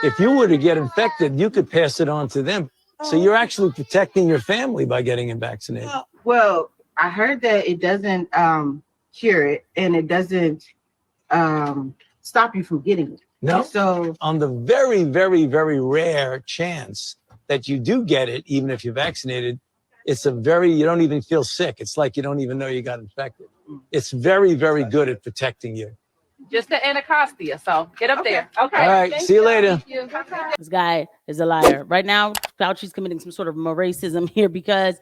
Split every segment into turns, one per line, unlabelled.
if you were to get infected, you could pass it on to them. So you're actually protecting your family by getting vaccinated.
Well, I heard that it doesn't cure it, and it doesn't stop you from getting it.
No.
So
on the very, very, very rare chance that you do get it, even if you're vaccinated, you don't even feel sick. It's like you don't even know you got infected. It's very, very good at protecting you.
Just the Anacostia. So get up there. Okay.
All right. See you later.
This guy is a liar. Right now, Fauci's committing some sort of racism here because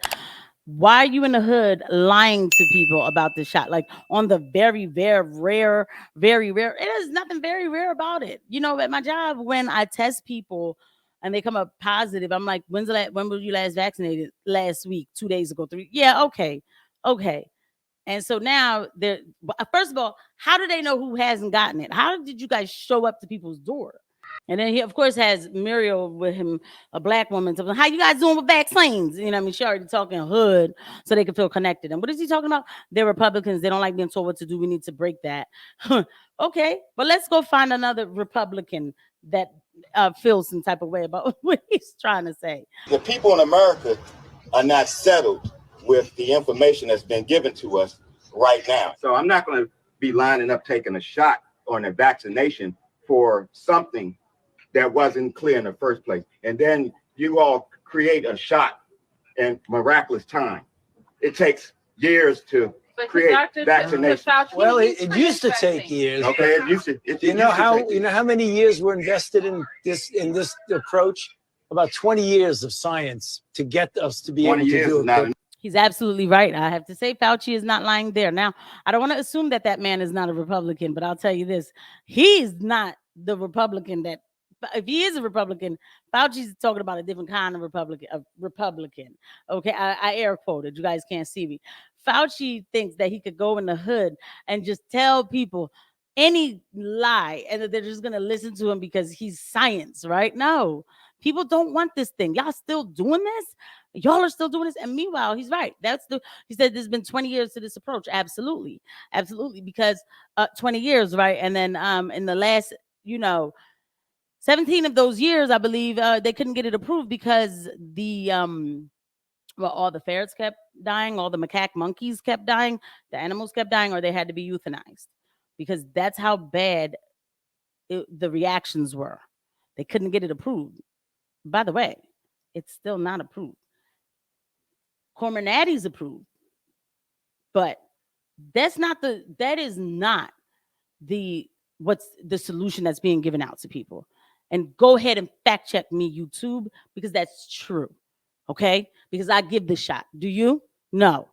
why are you in the hood lying to people about this shot? Like on the very, very rare, it is nothing very rare about it. You know, at my job, when I test people and they come up positive, I'm like, when were you last vaccinated? Last week, 2 days ago, 3. Yeah, okay. And so now first of all, how do they know who hasn't gotten it? How did you guys show up to people's door? And then he, of course, has Muriel with him, a black woman. So how you guys doing with vaccines? You know, I mean, she already talking hood so they can feel connected. And what is he talking about? They're Republicans. They don't like being told what to do. We need to break that. Okay, but let's go find another Republican that feels some type of way about what he's trying to say.
The people in America are not settled with the information that's been given to us right now. So I'm not going to be lining up taking a shot on a vaccination for something that wasn't clear in the first place. And then you all create a shot in miraculous time. It takes years to create vaccination.
Well, it used to take years.
Okay, it used to.
You know how many years were invested in this approach? About 20 years of science to get us to be able to do it.
He's absolutely right. I have to say Fauci is not lying there. Now, I don't want to assume that man is not a Republican, but I'll tell you this. He's not the Republican that, if he is a Republican, Fauci's talking about a different kind of Republican. Okay, I air quoted. You guys can't see me. Fauci thinks that he could go in the hood and just tell people any lie and that they're just going to listen to him because he's science, right? No, people don't want this thing. Y'all still doing this? Y'all are still doing this. And meanwhile, he's right. He said there's been 20 years to this approach. Absolutely. Because 20 years, right? And then in the last, 17 of those years, I believe they couldn't get it approved because all the ferrets kept dying, all the macaque monkeys kept dying, the animals kept dying, or they had to be euthanized because that's how bad the reactions were. They couldn't get it approved. By the way, it's still not approved. Comirnaty's approved, but that is not what's the solution that's being given out to people. And go ahead and fact check me, YouTube, because that's true. Okay, because I give the shot. Do you? No.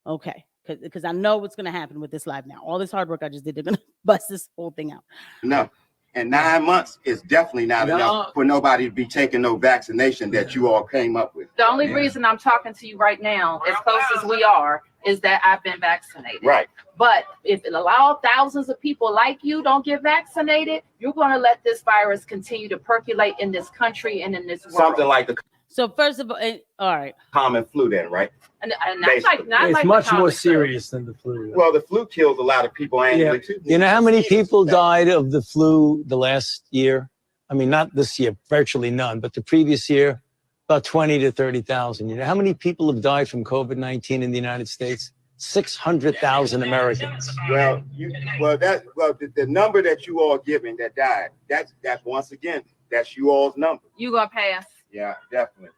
Okay, because I know what's going to happen with this live now. All this hard work I just did, they're going to bust this whole thing out.
No. And 9 months is definitely not enough for nobody to be taking no vaccination that you all came up with.
The only reason I'm talking to you right now, as close as we are, is that I've been vaccinated.
Right.
But if it allows thousands of people like you don't get vaccinated, you're going to let this virus continue to percolate in this country and in this world.
Something like the
So first of all right.
Common flu then, right?
And not
it's much more serious than the flu.
Well, the flu kills a lot of people annually too.
You know how many people died of the flu the last year? I mean, not this year, virtually none, but the previous year, about 20 to 30,000. You know how many people have died from COVID-19 in the United States? 600,000 Americans.
Well, the number that you all giving that died, that's once again, that's you all's number.
You gonna pass?
Yeah, definitely.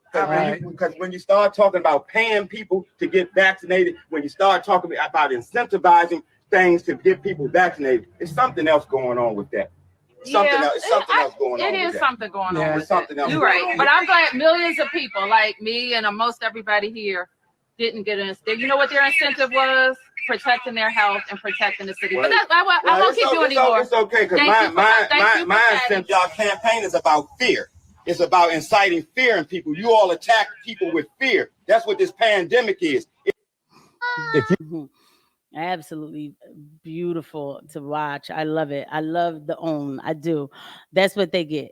Because when you start talking about paying people to get vaccinated, when you start talking about incentivizing things to get people vaccinated, it's something else going on with that. Something else going on.
It is something going on.
With something else.
You're right. But I'm glad millions of people like me and most everybody here didn't get an. You know what their incentive was? Protecting their health and protecting the city. But I won't keep you anymore.
It's okay, because my incentive, y'all campaign is about fear. It's about inciting fear in people. You all attack people with fear. That's what this pandemic is.
Absolutely beautiful to watch. I love it. I love the OWN. I do. That's what they get.